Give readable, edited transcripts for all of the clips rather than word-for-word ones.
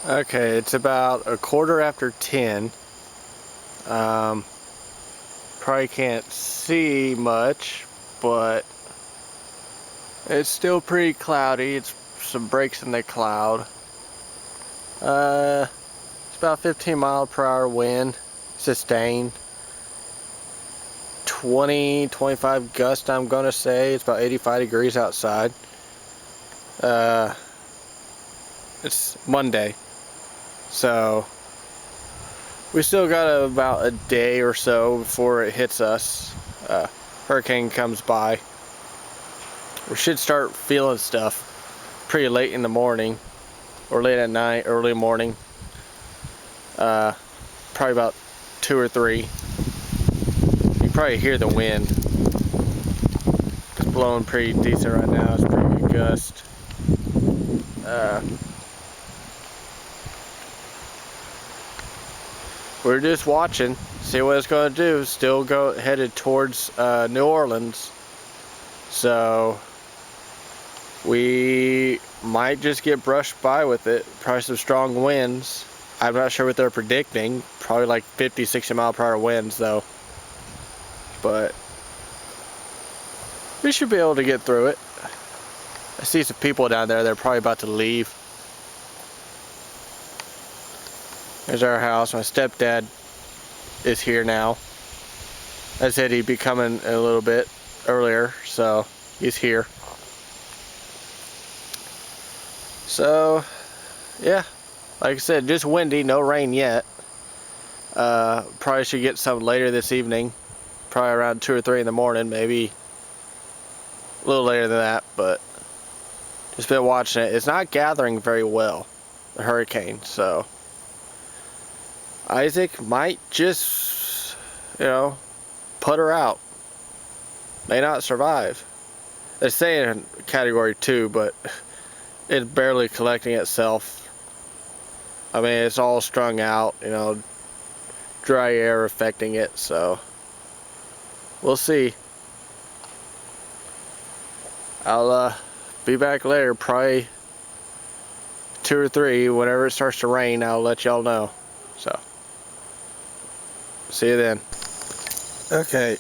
Okay, it's about 10:15. Probably can't see much, but it's still pretty cloudy. It's some breaks in the cloud. It's about 15-mile-per-hour wind, sustained. 20-25 gust, I'm gonna say. It's about 85 degrees outside. It's Monday, so we still got about a day or so before it hits us. Hurricane comes by. We should start feeling stuff pretty late in the morning, or late at night, early morning. Probably about 2 or 3. You can probably hear the wind. It's blowing pretty decent right now. It's pretty good gust. We're just watching, see what it's going to do. Still headed towards New Orleans, so we might just get brushed by with it. Probably some strong winds. I'm not sure what they're predicting. Probably like 50-60 mile per hour winds though, but we should be able to get through it. I see some people down there. They're probably about to leave. There's our house. My stepdad is here now. I said he'd be coming a little bit earlier, so he's here. So, yeah, like I said, just windy, no rain yet. Probably should get some later this evening, probably around 2 or 3 in the morning, maybe a little later than that, but just been watching it. It's not gathering very well, the hurricane, so Isaac might just, put her out. May not survive. They're saying category 2, but it's barely collecting itself. I mean, it's all strung out, dry air affecting it, so we'll see. I'll be back later, probably 2 or 3. Whenever it starts to rain, I'll let y'all know. So, see you then. Okay,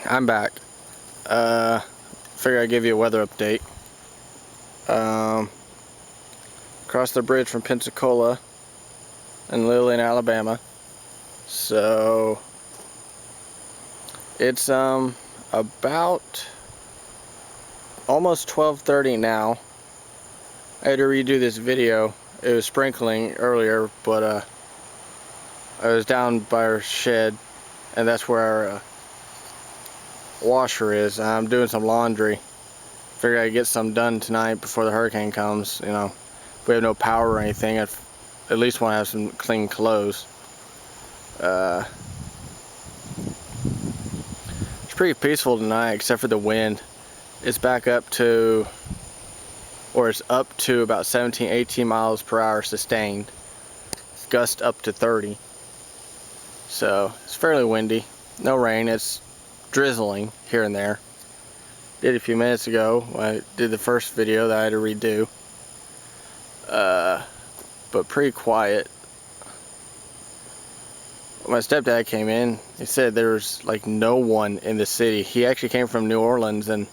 I'm back. Figure I'd give you a weather update. Across the bridge from Pensacola in Lillian, Alabama. So it's about almost 12:30 now. I had to redo this video. It was sprinkling earlier, but I was down by our shed, and that's where our washer is. I'm doing some laundry. Figured I'd get some done tonight before the hurricane comes. If we have no power or anything, I at least want to have some clean clothes. It's pretty peaceful tonight, except for the wind. It's back up to, or it's up to about 17-18 miles per hour sustained. Gust up to 30. So it's fairly windy. No rain. It's drizzling here and there. Did a few minutes ago when I did the first video that I had to redo. But pretty quiet. When my stepdad came in, he said there was like no one in the city. He actually came from New Orleans, and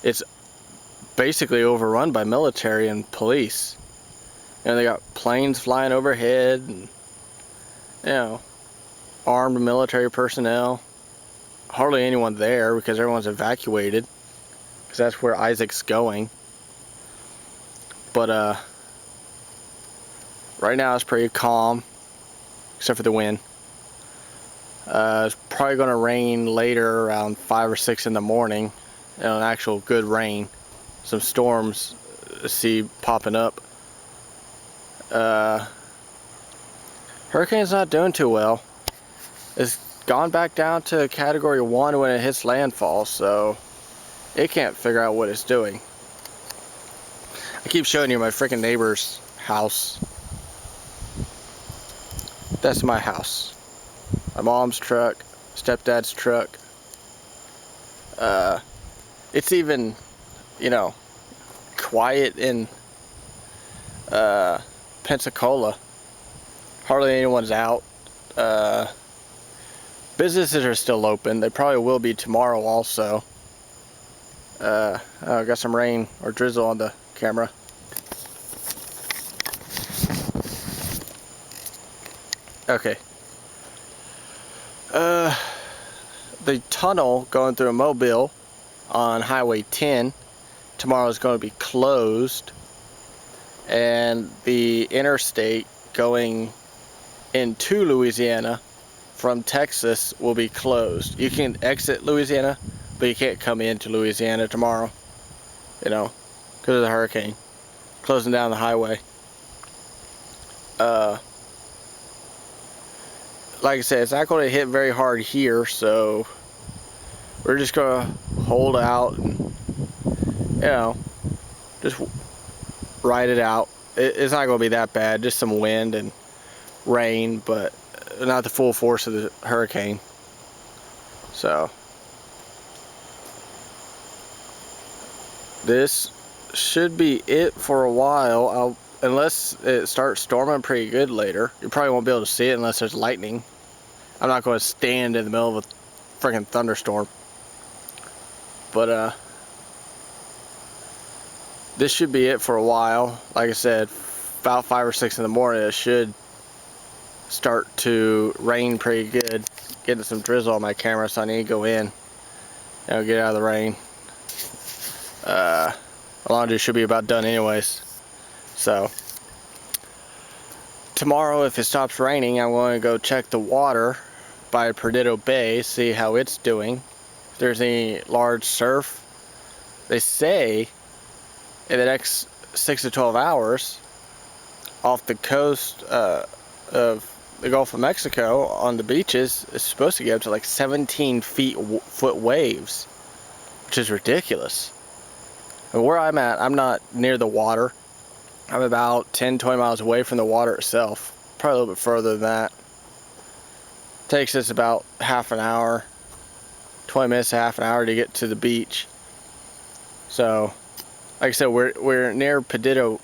it's basically overrun by military and police. They got planes flying overhead, and armed military personnel. Hardly anyone there because everyone's evacuated, because that's where Isaac's going. But right now it's pretty calm, except for the wind. It's probably going to rain later around 5 or 6 in the morning. An actual good rain. Some storms I see popping up. Hurricane's not doing too well. It's gone back down to category 1 when it hits landfall, so it can't figure out what it's doing. I keep showing you my freaking neighbor's house. That's my house. My mom's truck, stepdad's truck. It's even, quiet in Pensacola. Hardly anyone's out. Businesses are still open. They probably will be tomorrow also. I got some rain or drizzle on the camera. Okay. The tunnel going through Mobile on Highway 10 tomorrow is going to be closed, and the interstate going into Louisiana from Texas will be closed. You can exit Louisiana, but you can't come into Louisiana tomorrow, you know, because of the hurricane closing down the highway. Like I said, it's not going to hit very hard here, so we're just going to hold out and, you know, just ride it out. It's not going to be that bad, just some wind and rain, but not the full force of the hurricane. So this should be it for a while. Unless it starts storming pretty good later. You probably won't be able to see it unless there's lightning. I'm not going to stand in the middle of a freaking thunderstorm. But this should be it for a while. Like I said, about 5 or 6 in the morning it should start to rain pretty good. Getting some drizzle on my camera, so I need to go in and get out of the rain. Laundry should be about done anyways. So tomorrow, if it stops raining, I'm going to go check the water by Perdido Bay, see how it's doing. If there's any large surf. They say in the next 6 to 12 hours off the coast of the Gulf of Mexico on the beaches, it's supposed to get up to like 17 foot waves, which is ridiculous. And where I'm at, I'm not near the water. I'm about 10-20 miles away from the water itself. Probably a little bit further than that. Takes us about half an hour, 20 minutes to half an hour to get to the beach. So, like I said, we're near Perdido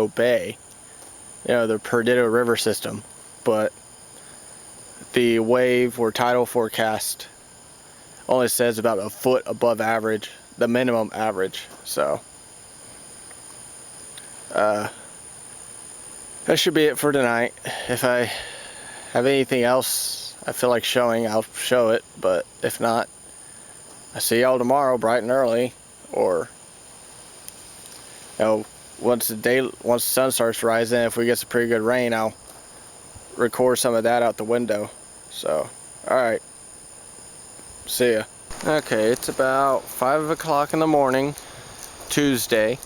Bay, you know, the Perdido River system. But the wave or tidal forecast only says about a foot above average, the minimum average. So that should be it for tonight. If I have anything else I feel like showing, I'll show it, but if not, I see y'all tomorrow bright and early, or you know, once the sun starts rising, if we get some pretty good rain, I'll record some of that out the window. So alright, see ya. Okay, it's about 5 o'clock in the morning, Tuesday.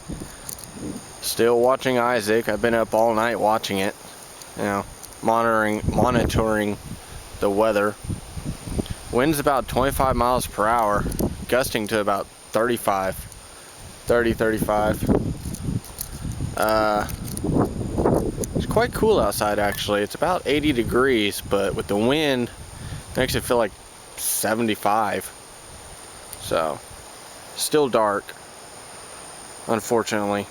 Still watching Isaac. I've been up all night watching it, you know, monitoring the weather. Wind's about 25 miles per hour, gusting to about 35. It's quite cool outside actually. It's about 80 degrees, but with the wind, it makes it feel like 75. So, still dark, unfortunately.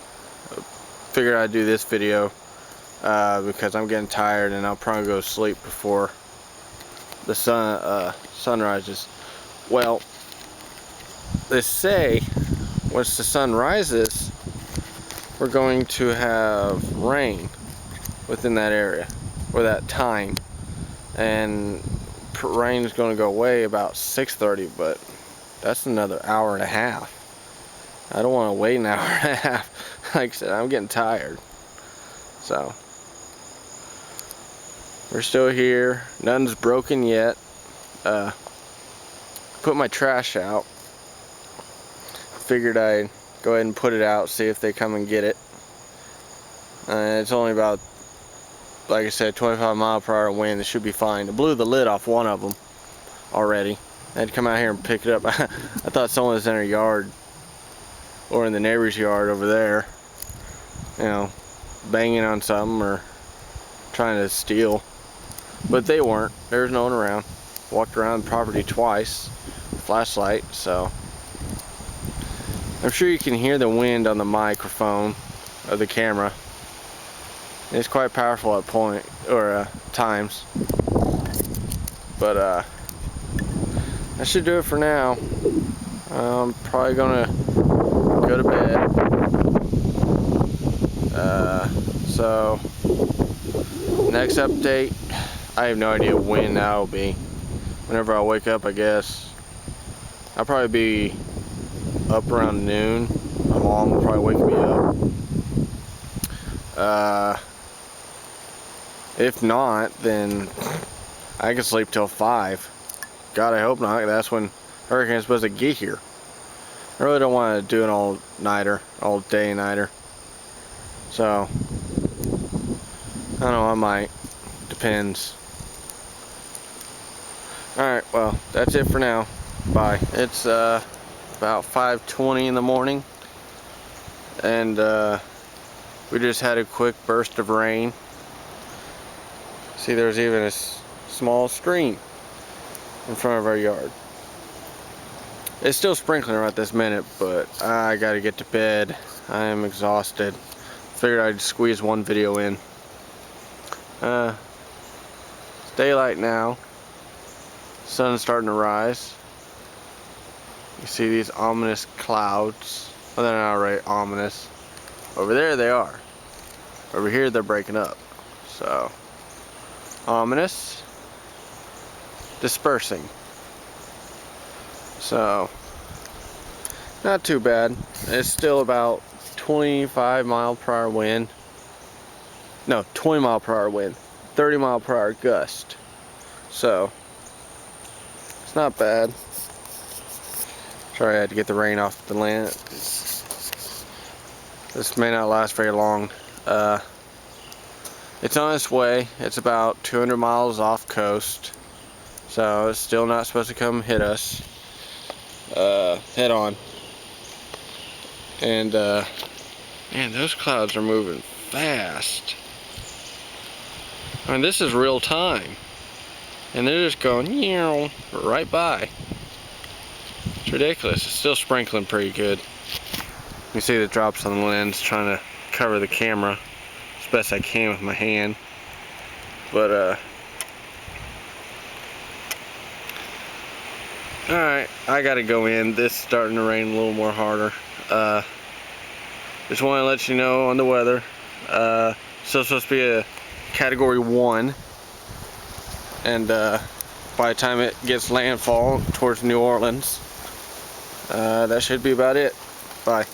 Figured I'd do this video because I'm getting tired and I'll probably go to sleep before the sun rises. Well, they say once the sun rises, we're going to have rain within that area or that time, and rain is going to go away about 6:30, but that's another hour and a half. I don't want to wait an hour and a half. Like I said, I'm getting tired. So, we're still here. Nothing's broken yet. Put my trash out. Figured I'd go ahead and put it out, see if they come and get it. It's only about, like I said, 25 mile per hour wind. It should be fine. I blew the lid off one of them already. I had to come out here and pick it up. I thought someone was in their yard or in the neighbor's yard over there, you know, banging on something or trying to steal, but they weren't. There was no one around. Walked around the property twice, flashlight, so I'm sure you can hear the wind on the microphone of the camera. It's quite powerful at times. But that should do it for now. I'm probably gonna go to bed. So next update, I have no idea when that'll be. Whenever I wake up, I guess. I'll probably be up around noon. My mom will probably wake me up. If not, then I can sleep till 5. God, I hope not. That's when hurricane's supposed to get here. I really don't want to do an all-nighter, all-day-nighter. So, I don't know, I might. Depends. Alright, well, that's it for now. Bye. It's about 5:20 in the morning. And we just had a quick burst of rain. See, there's even a small stream in front of our yard. It's still sprinkling right this minute, but I gotta get to bed. I am exhausted. Figured I'd squeeze one video in. It's daylight now. Sun's starting to rise. You see these ominous clouds. Well, they're not really ominous. Over there they are. Over here they're breaking up. So, ominous, dispersing. So, not too bad. It's still about 25-mile-per-hour wind. No, 20-mile-per-hour wind. 30-mile-per-hour gust. So, it's not bad. Sorry I had to get the rain off the land. This may not last very long. It's on its way. It's about 200 miles off coast. So it's still not supposed to come hit us head on. And man, those clouds are moving fast. I mean, this is real time. And they're just going right by. It's ridiculous. It's still sprinkling pretty good. You see the drops on the lens, trying to cover the camera as best I can with my hand. But alright, I gotta go in. This is starting to rain a little more harder. Just want to let you know on the weather. Still supposed to be a Category 1. And by the time it gets landfall towards New Orleans, that should be about it. Bye.